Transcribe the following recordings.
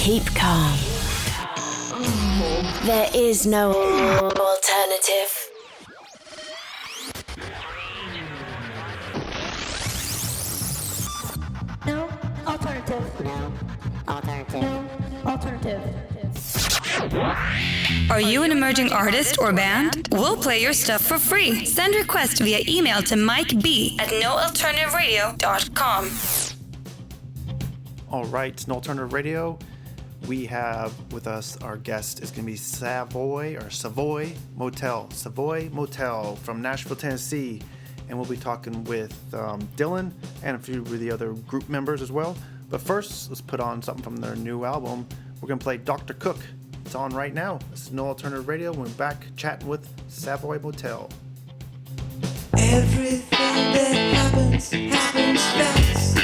keep calm. There is no alternative. No alternative. No alternative. No alternative. Are you an emerging artist or band? We'll play your stuff for free. Send request via email to mikeb@noalternativeradio.com. All right, it's No Alternative Radio. We have with us, our guest is going to be SAVOY Motel from Nashville, Tennessee. And we'll be talking with Dylan and a few of the other group members as well. But first, let's put on something from their new album. We're going to play Dr. Cook. It's on right now. This is No Alternative Radio. We're back chatting with SAVOY Motel. Everything that happens fast.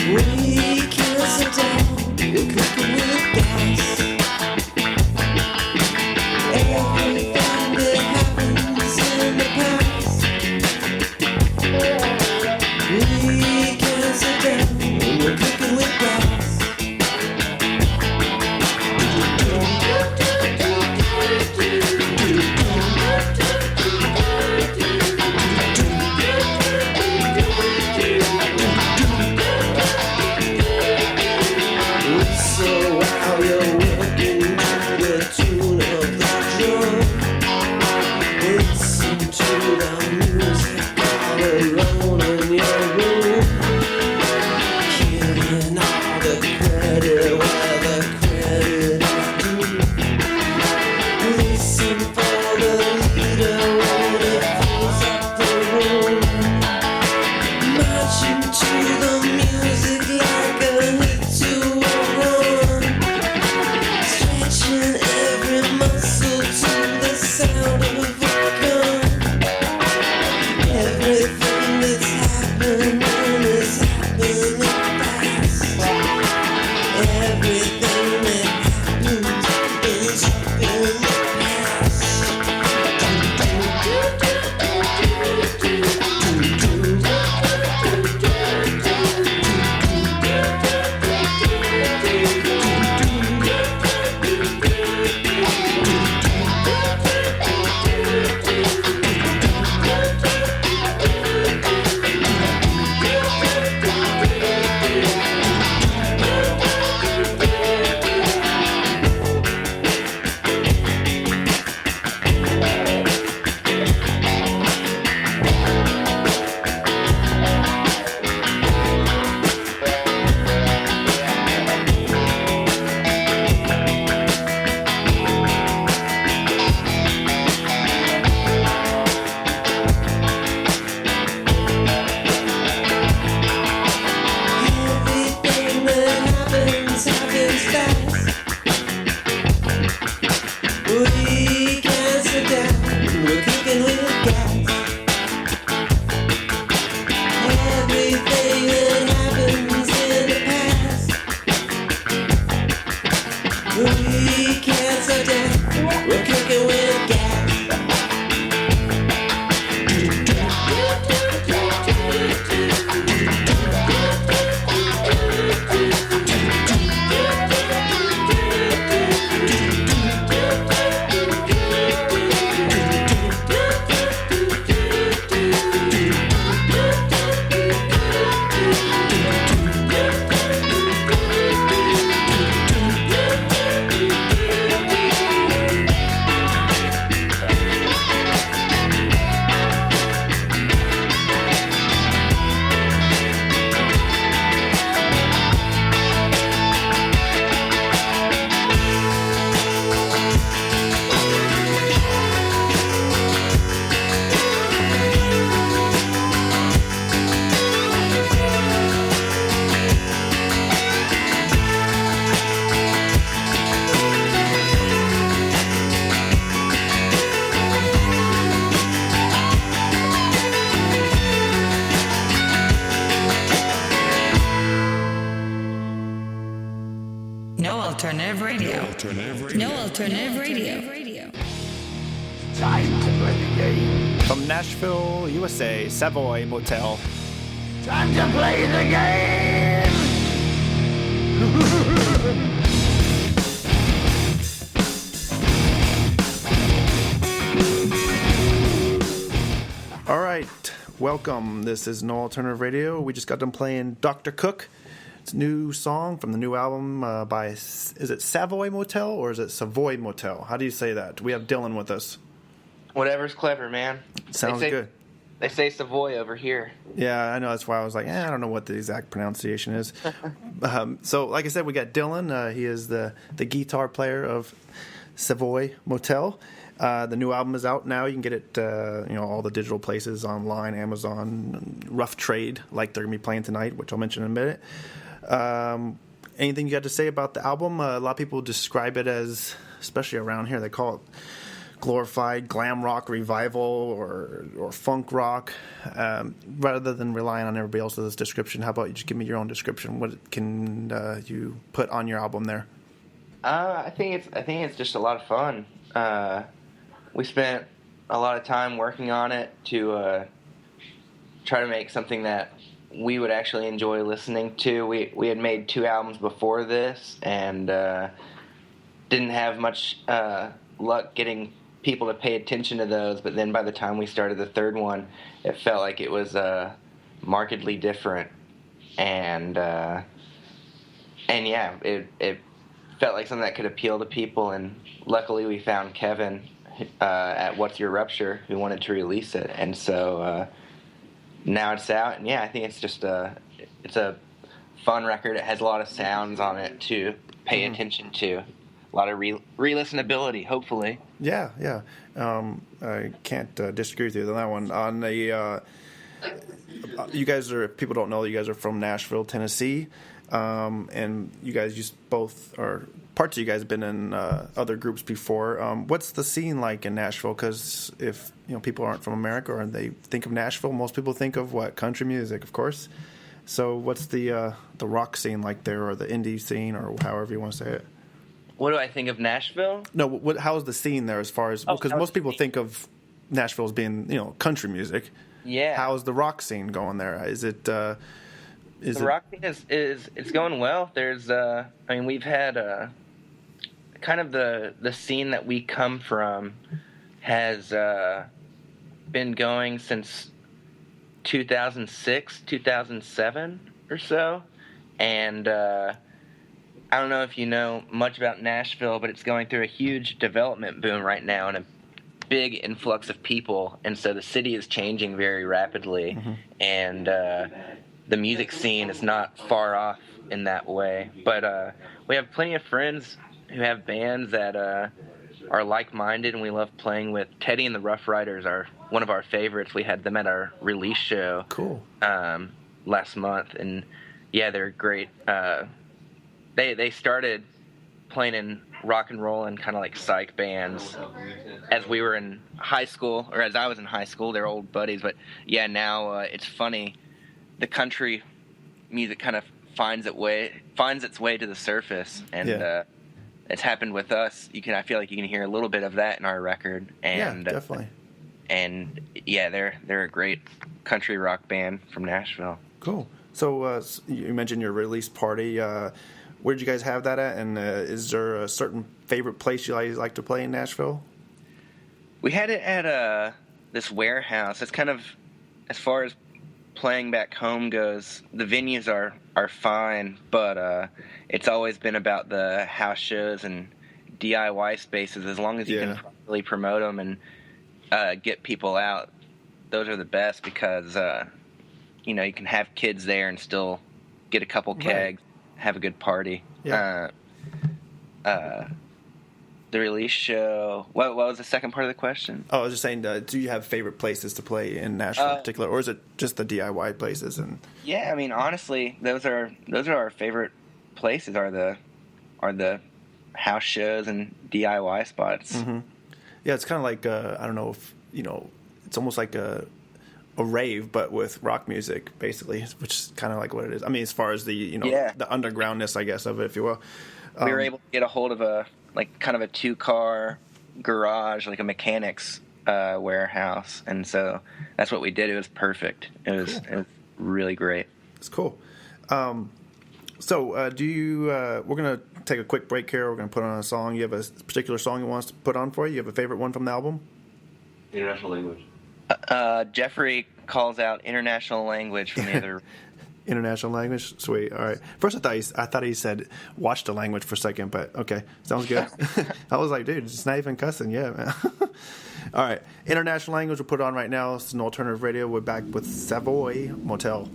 We can't sit down, we're cooking with gas. Everything that happens in the past. We can't sit down, we're cooking with gas. Alternative Radio. No Alternative Radio. Time to play the game. From Nashville, USA, SAVOY Motel. Time to play the game. All right, welcome. This is No Alternative Radio. We just got done playing Dr. Cook. It's a new song from the new album by, is it Savoy Motel or is it Savoy Motel? How do you say that? We have Dylan with us. Whatever's clever, man. Sounds good. They say Savoy over here. Yeah, I know. That's why I was like, I don't know what the exact pronunciation is. So, like I said, we got Dylan. He is the guitar player of Savoy Motel. The new album is out now. You can get it, all the digital places online, Amazon, Rough Trade, like they're going to be playing tonight, which I'll mention in a minute. Anything you got to say about the album? A lot of people describe it as, especially around here, they call it glorified glam rock revival or funk rock. Rather than relying on everybody else's description, how about you just give me your own description? What can you put on your album there? I think it's just a lot of fun. We spent a lot of time working on it to try to make something that we would actually enjoy listening to. We had made 2 albums before this and didn't have much luck getting people to pay attention to those, but then by the time we started the 3rd one, it felt like it was markedly different, and yeah, it felt like something that could appeal to people, and luckily we found Kevin at What's Your Rupture who wanted to release it, and so now it's out, and yeah, I think it's just it's a fun record. It has a lot of sounds on it to pay attention to, a lot of re-listenability, hopefully. Yeah. I can't disagree with you on that one. On the, you guys are, if people don't know, you guys are from Nashville, Tennessee, and you guys parts of you guys have been in other groups before. What's the scene like in Nashville? Because if people aren't from America or they think of Nashville, most people think of country music, of course. So what's the rock scene like there, or the indie scene, or however you want to say it? What do I think of Nashville? No, how's the scene there as far as, because most people think of Nashville as being country music. Yeah. How's the rock scene going there? Is it the rock scene is it's going well. There's we've had kind of the scene that we come from has been going since 2006, 2007 or so, and I don't know if you know much about Nashville, but it's going through a huge development boom right now and a big influx of people, and so the city is changing very rapidly, and the music scene is not far off in that way. But we have plenty of friends who have bands that are like-minded, and we love playing with. Teddy and the Rough Riders are one of our favorites. We had them at our release show last month, and yeah, they're great. They started playing in rock and roll and kind of like psych bands as we were in high school, or as I was in high school. They're old buddies, but yeah, now it's funny. The country music kind of finds its way to the surface, and it's happened with us. I feel like you can hear a little bit of that in our record, and yeah, definitely. And yeah, they're a great country rock band from Nashville. Cool. So you mentioned your release party. Where did you guys have that at? And is there a certain favorite place you like to play in Nashville? We had it at this warehouse. It's kind of, as far as playing back home goes, the venues are fine, but it's always been about the house shows and DIY spaces. As long as you can properly promote them and get people out, those are the best, because you can have kids there and still get a couple kegs, have a good party. Yeah. The release show. What was the second part of the question? Oh, I was just saying, do you have favorite places to play in Nashville in particular, or is it just the DIY places? And yeah, I mean, honestly, those are our favorite places. Are the house shows and DIY spots. Mm-hmm. Yeah, it's kind of like I don't know if it's almost like a rave, but with rock music, basically, which is kind of like what it is. I mean, as far as the the undergroundness, I guess, of it, if you will. We were able to get a hold of a kind of a 2-car garage, like a mechanic's warehouse, and so that's what we did. It was perfect. It was really great. It's cool. So, do you? We're gonna take a quick break here. We're gonna put on a song. You have a particular song you want us to put on for you? You have a favorite one from the album? International language. Jeffrey calls out international language from the other. International language, sweet. All right. First, I thought he said watch the language for a second, but okay, sounds good. I was like, dude, it's not even cussing, yeah, man. All right, international language. We'll put it on right now. It's an alternative radio. We're back with Savoy Motel.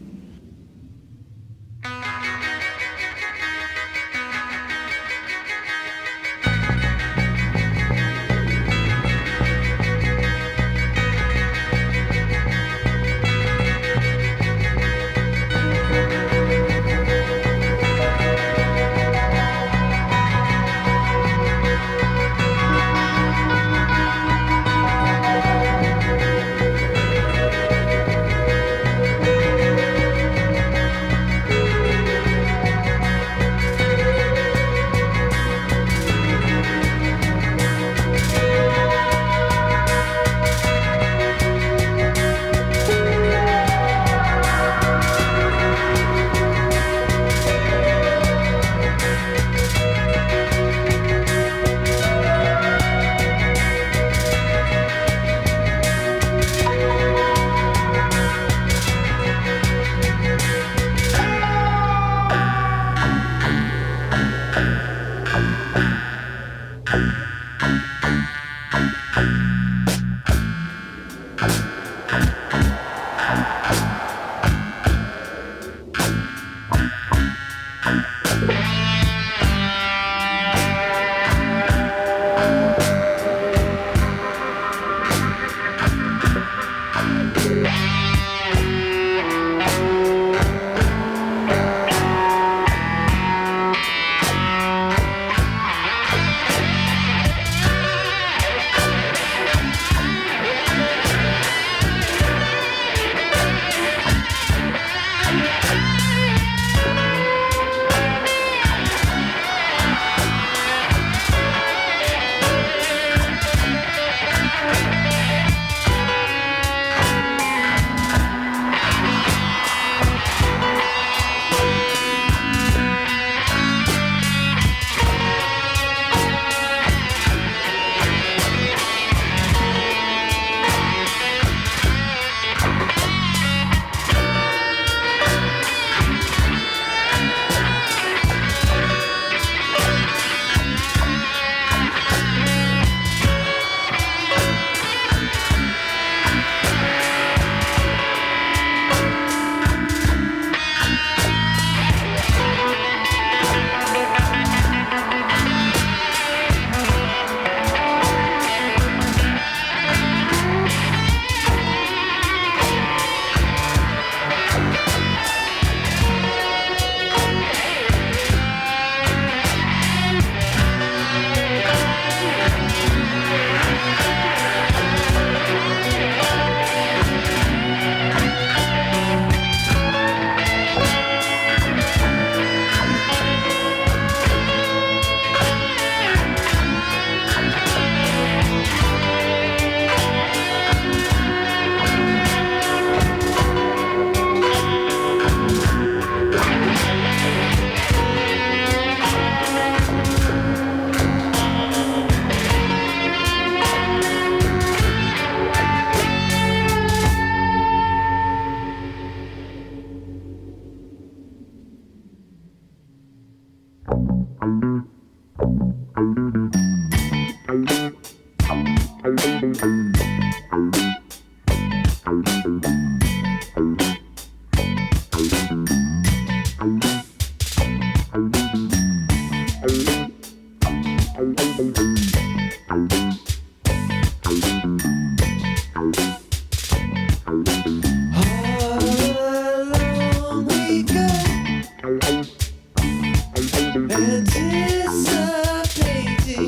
Anticipating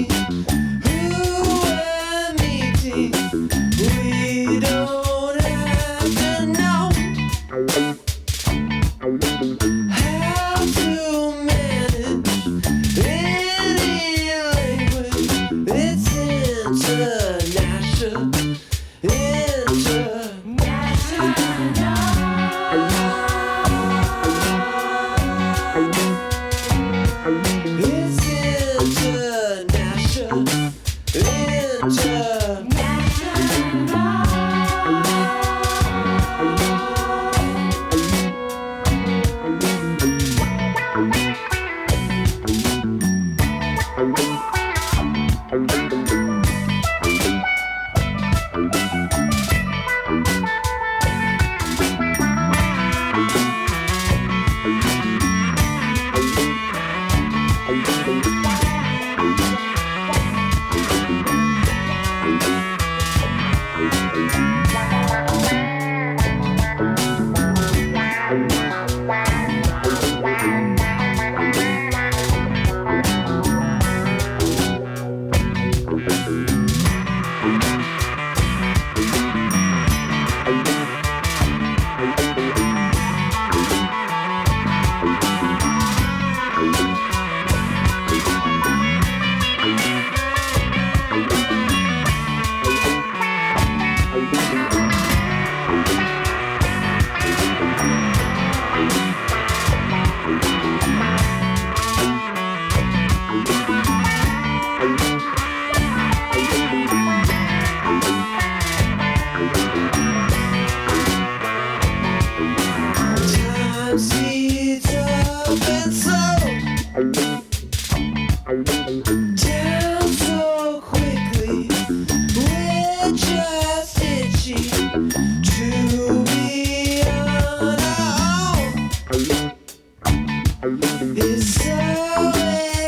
It's so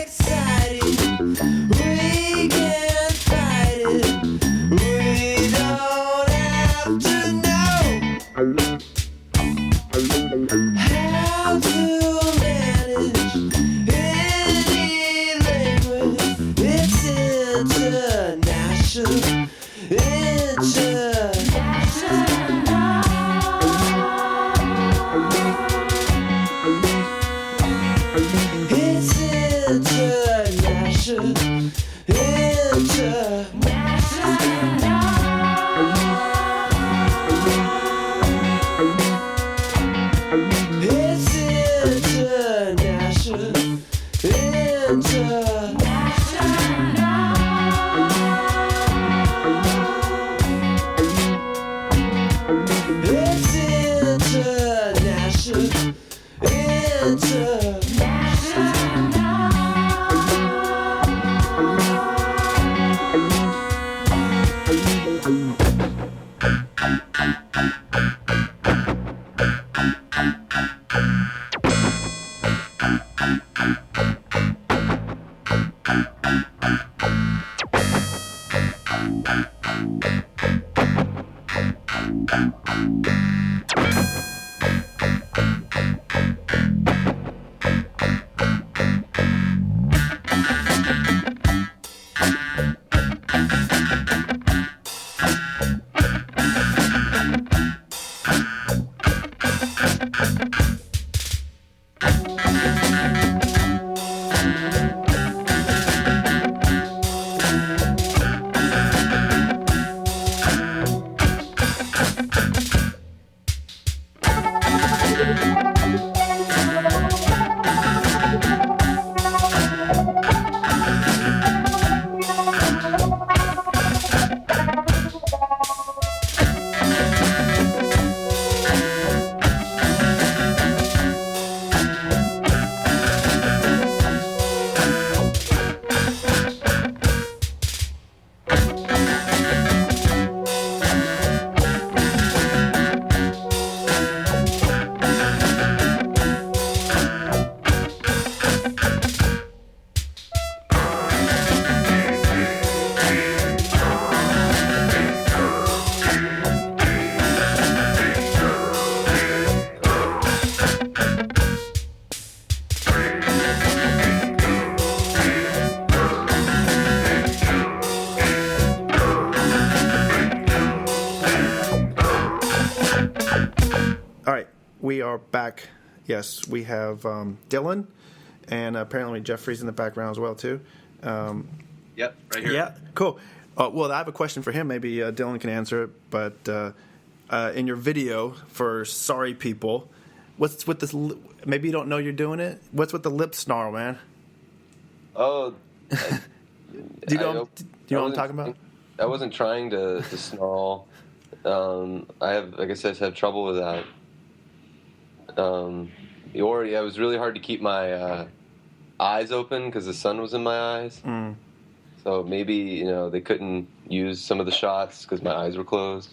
exciting. We can't fight it. We don't have to know how to manage any language. It's international. It's international. It's We are back. Yes, we have Dylan, and apparently Jeffrey's in the background as well too. Yep, right here. Yeah, cool. Well, I have a question for him. Maybe Dylan can answer it. But in your video for Sorry People, what's with this? Maybe you don't know you're doing it. What's with the lip snarl, man? Oh, Do you know what I'm talking about? I wasn't trying to snarl. Like I said, have trouble with that. It was really hard to keep my eyes open because the sun was in my eyes. Mm. So maybe they couldn't use some of the shots because my eyes were closed.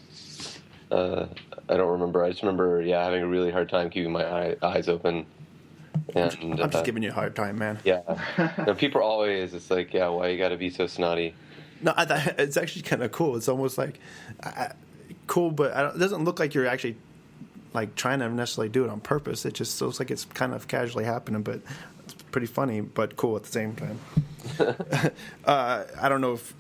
I don't remember. I just remember, having a really hard time keeping my eyes open. And I'm just giving you a hard time, man. Yeah. People are always, it's like, why you got to be so snotty? No, it's actually kind of cool. It's almost like cool, but it doesn't look like you're actually like trying to necessarily do it on purpose. It just looks like it's kind of casually happening, but it's pretty funny, but cool at the same time. I don't know if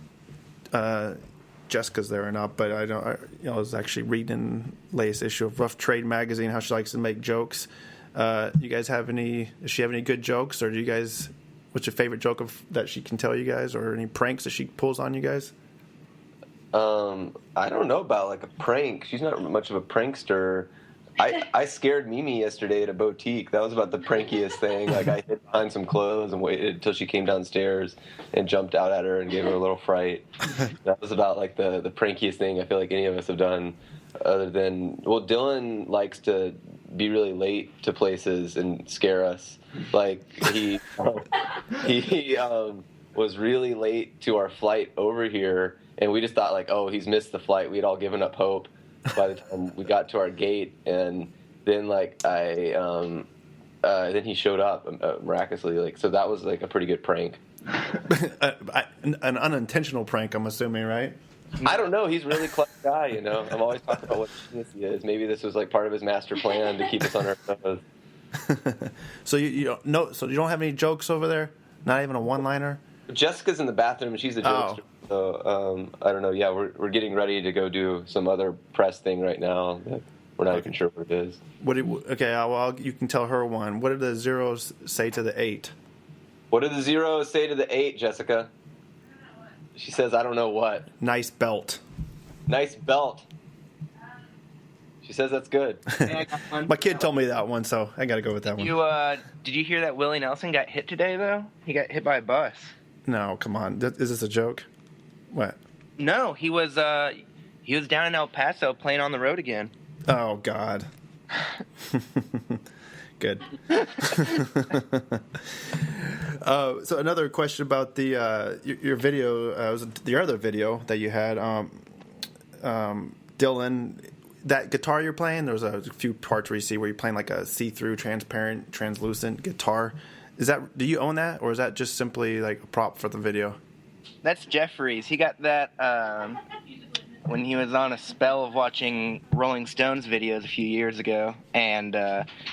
Jessica's there or not, but I was actually reading the latest issue of Rough Trade magazine, how she likes to make jokes. You guys does she have any good jokes, or what's your favorite joke that she can tell you guys, or any pranks that she pulls on you guys? I don't know about like a prank. She's not much of a prankster. I scared Mimi yesterday at a boutique. That was about the prankiest thing. Like I hid behind some clothes and waited until she came downstairs and jumped out at her and gave her a little fright. That was about like the prankiest thing I feel like any of us have done. Other than, Dylan likes to be really late to places and scare us. Like he was really late to our flight over here, and we just thought like, oh, he's missed the flight. We'd all given up hope by the time we got to our gate. And then like I then he showed up miraculously. Like, so that was like a pretty good prank. An unintentional prank, I'm assuming, right? I don't know. He's a really clever guy, you know. I'm always talking about what genius he is. Maybe this was like part of his master plan to keep us on our toes. So you don't have any jokes over there? Not even a one-liner? Jessica's in the bathroom, and she's a jokester. So I don't know. Yeah, we're getting ready to go do some other press thing right now. That we're not even sure what it is. Well, you can tell her one. What did the zeros say to the 8? What did the zeros say to the 8, Jessica? She says, I don't know what. Nice belt. Nice belt. She says that's good. My kid told me that one, so I got to go with that one. Did you hear that Willie Nelson got hit today, though? He got hit by a bus. No, come on. Is this a joke? What? No, he was down in El Paso playing on the road again. Oh, God. Good. So another question about your video, the other video that you had, Dylan, that guitar you're playing, there was a few parts where you see where you're playing like a see-through, transparent, translucent guitar. Do you own that, or is that just simply like a prop for the video? That's Jeffrey's. He got that when he was on a spell of watching Rolling Stones videos a few years ago. And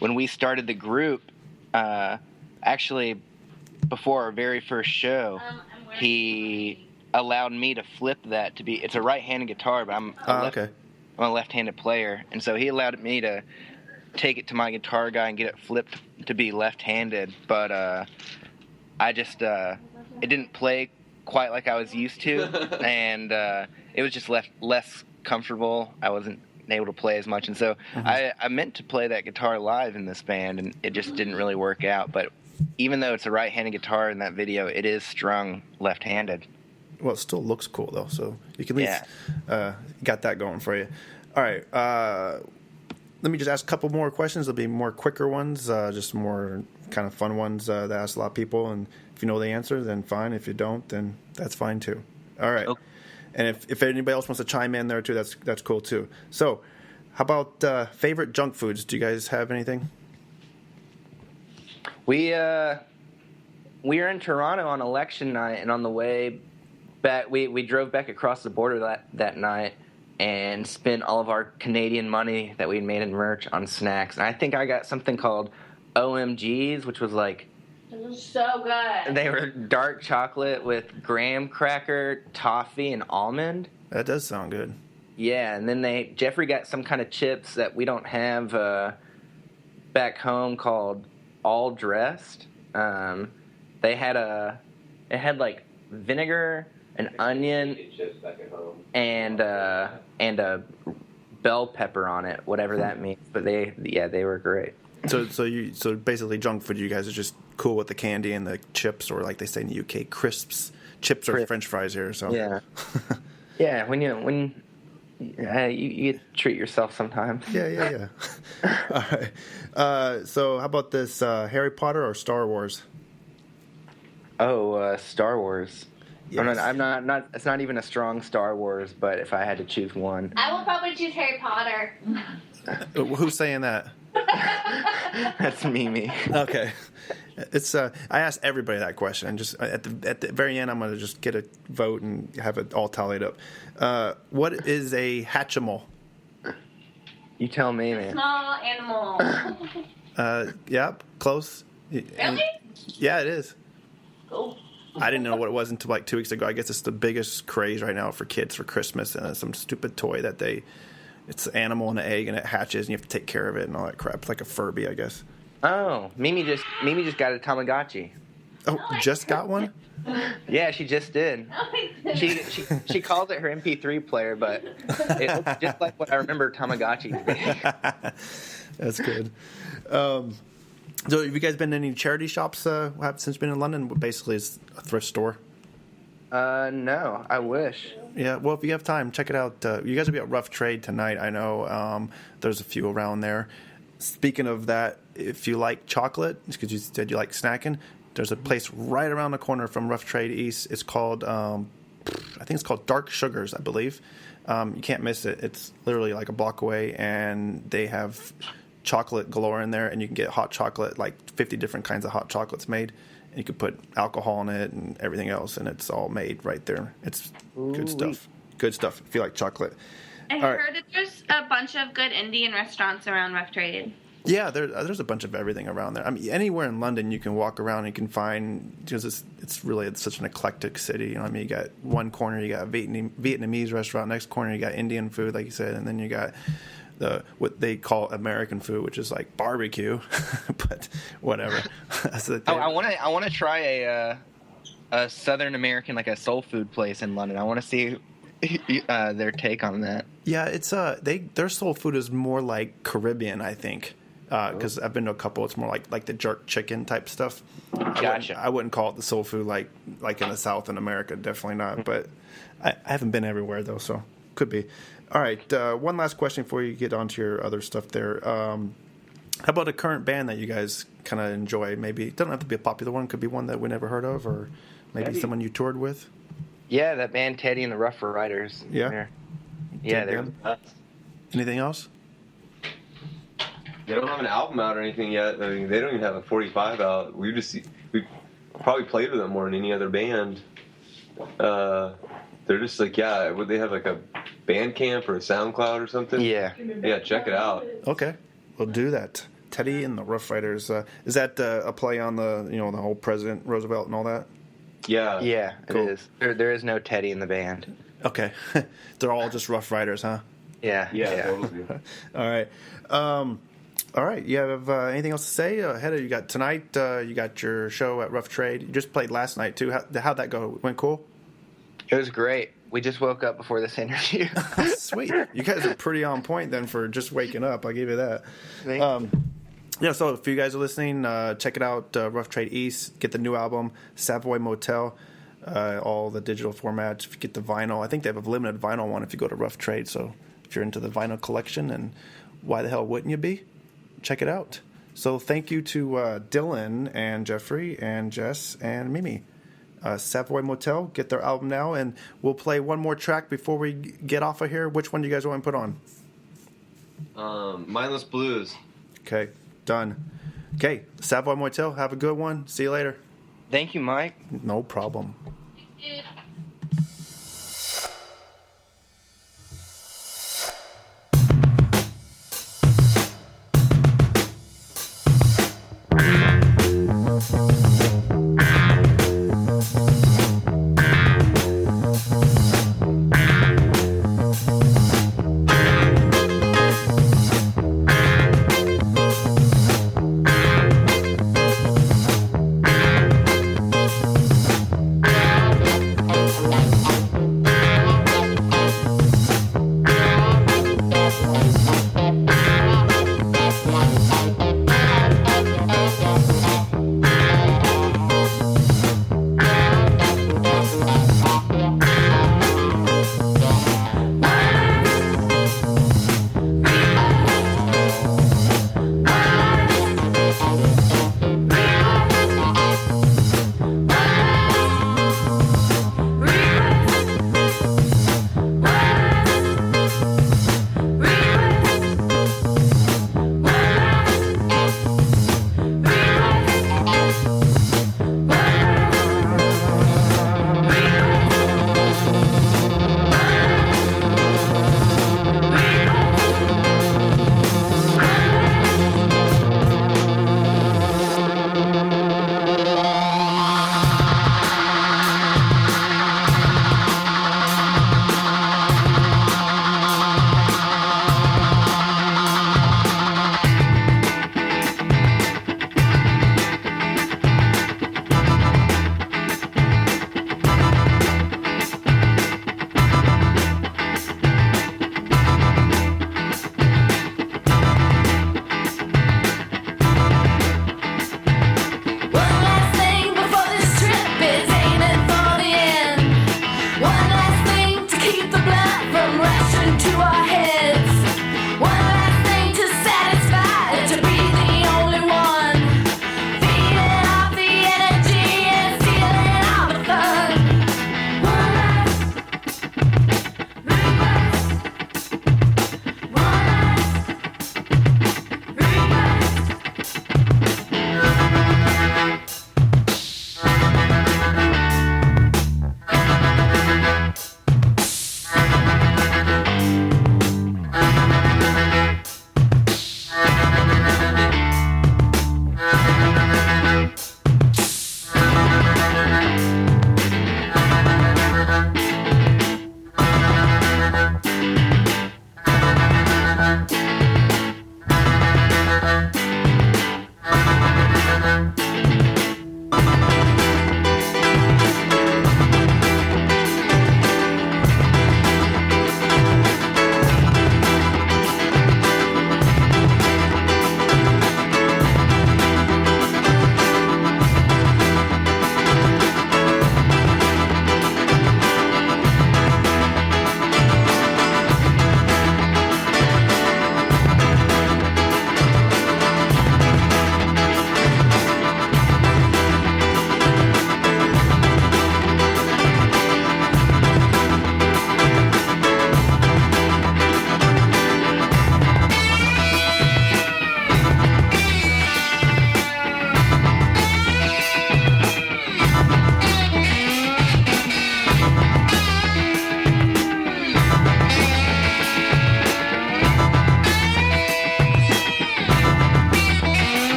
when we started the group, actually before our very first show, he allowed me to flip that to be, it's a right-handed guitar, but I'm a left-handed player. And so he allowed me to take it to my guitar guy and get it flipped to be left-handed. But I just, it didn't play quite like I was used to, and it was just less comfortable. I wasn't able to play as much, and so I meant to play that guitar live in this band, and it just didn't really work out. But even though it's a right-handed guitar in that video, it is strung left-handed. Well, it still looks cool, though, so you can at least got that going for you. All right, let me just ask a couple more questions. There'll be more quicker ones, just more kind of fun ones that ask a lot of people, and if you know the answer, then fine. If you don't, then that's fine, too. All right. Okay. And if anybody else wants to chime in there, too, that's cool, too. So how about favorite junk foods? Do you guys have anything? We were in Toronto on election night, and on the way back, we drove back across the border that night and spent all of our Canadian money that we'd made in merch on snacks. And I think I got something called OMGs, which was like, it was so good. They were dark chocolate with graham cracker, toffee, and almond. That does sound good. Yeah, and then Jeffrey got some kind of chips that we don't have back home called All Dressed. It had like vinegar, an onion, and a bell pepper on it, whatever that means. But they were great. So basically junk food, you guys are just cool with the candy and the chips, or like they say in the UK, crisps. Chips or French fries here. So yeah, yeah. When you treat yourself sometimes. Yeah. All right. So how about this Harry Potter or Star Wars? Oh, Star Wars. Yes. I'm not. It's not even a strong Star Wars, but if I had to choose one, I will probably choose Harry Potter. Who's saying that? That's Mimi. Okay. It's I asked everybody that question, and just at the very end, I'm going to just get a vote and have it all tallied up. What is a Hatchimal? You tell me, man. Small animal. Yep, close. Really? Yeah, it is. Cool. I didn't know what it was until like 2 weeks ago. I guess it's the biggest craze right now for kids for Christmas, and it's some stupid toy that it's an animal and an egg, and it hatches, and you have to take care of it and all that crap. It's like a Furby, I guess. Oh, Mimi just got a Tamagotchi. Oh, just got one? Yeah, she just did. She calls it her MP3 player, but it looks just like what I remember Tamagotchi to be. That's good. So have you guys been to any charity shops since you've been in London? Basically, it's a thrift store. No, I wish. Yeah, well, if you have time, check it out. You guys will be at Rough Trade tonight. I know there's a few around there. Speaking of that, if you like chocolate, because you said you like snacking, there's a place right around the corner from Rough Trade East. It's called, I think it's called Dark Sugars, I believe. You can't miss it. It's literally like a block away, and they have chocolate galore in there, and you can get hot chocolate, like 50 different kinds of hot chocolates made. And you can put alcohol in it and everything else, and it's all made right there. It's good stuff. Good stuff. If you like chocolate. I heard that there's a bunch of good Indian restaurants around Rough Trade. Yeah, there's a bunch of everything around there. I mean, anywhere in London you can walk around and you can find, because it's such an eclectic city. You know what I mean? You got one corner, you got a Vietnamese restaurant. Next corner, you got Indian food, like you said, and then you got what they call American food, which is like barbecue, but whatever. I want to try a Southern American, like a soul food place in London. I want to see their take on that. Yeah, it's their soul food is more like Caribbean, I think. Because I've been to a couple, it's more like the jerk chicken type stuff. Gotcha. I wouldn't call it the soul food like in the South in America, definitely not. But I haven't been everywhere though, so could be. All right, one last question before you get onto your other stuff there. How about a current band that you guys kind of enjoy? Maybe it doesn't have to be a popular one; could be one that we never heard of, or maybe someone you toured with. Yeah, that band Teddy and the Rough Riders. Yeah, they're. Anything else? They don't have an album out or anything yet. I mean, they don't even have a 45 out. We probably played with them more than any other band. They're just like, would they have like a Bandcamp or a SoundCloud or something? Yeah. Yeah, check it out. Okay, we'll do that. Teddy and the Rough Riders. Is that a play on the the whole President Roosevelt and all that? Yeah. Yeah, Cool. It is. There is no Teddy in the band. Okay, they're all just Rough Riders, huh? Yeah. Totally. All right. You have anything else to say? Hedda, you got tonight. You got your show at Rough Trade. You just played last night too. How'd that go? Went cool? It was great. We just woke up before this interview. Sweet. You guys are pretty on point then for just waking up. I'll give you that. Thank you. Yeah, so if you guys are listening, check it out, Rough Trade East. Get the new album, Savoy Motel, all the digital formats. If you get the vinyl, I think they have a limited vinyl one if you go to Rough Trade. So if you're into the vinyl collection, and why the hell wouldn't you be? Check it out. So thank you to Dylan and Jeffrey and Jess and Mimi. Savoy Motel, get their album now, and we'll play one more track before we get off of here. Which one do you guys want to put on? Mindless Blues. Okay, done. Okay, Savoy Motel, have a good one. See you later. Thank you, Mike. No problem.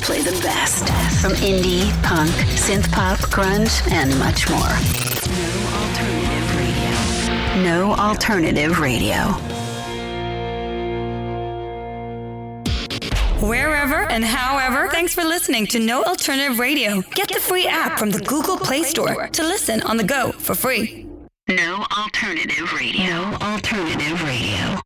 play the best. From indie, punk, synth pop, grunge, and much more. No alternative radio. Wherever and however, thanks for listening to No Alternative Radio. Get the free app from the Google Play Store to listen on the go for free. No alternative radio. No alternative radio.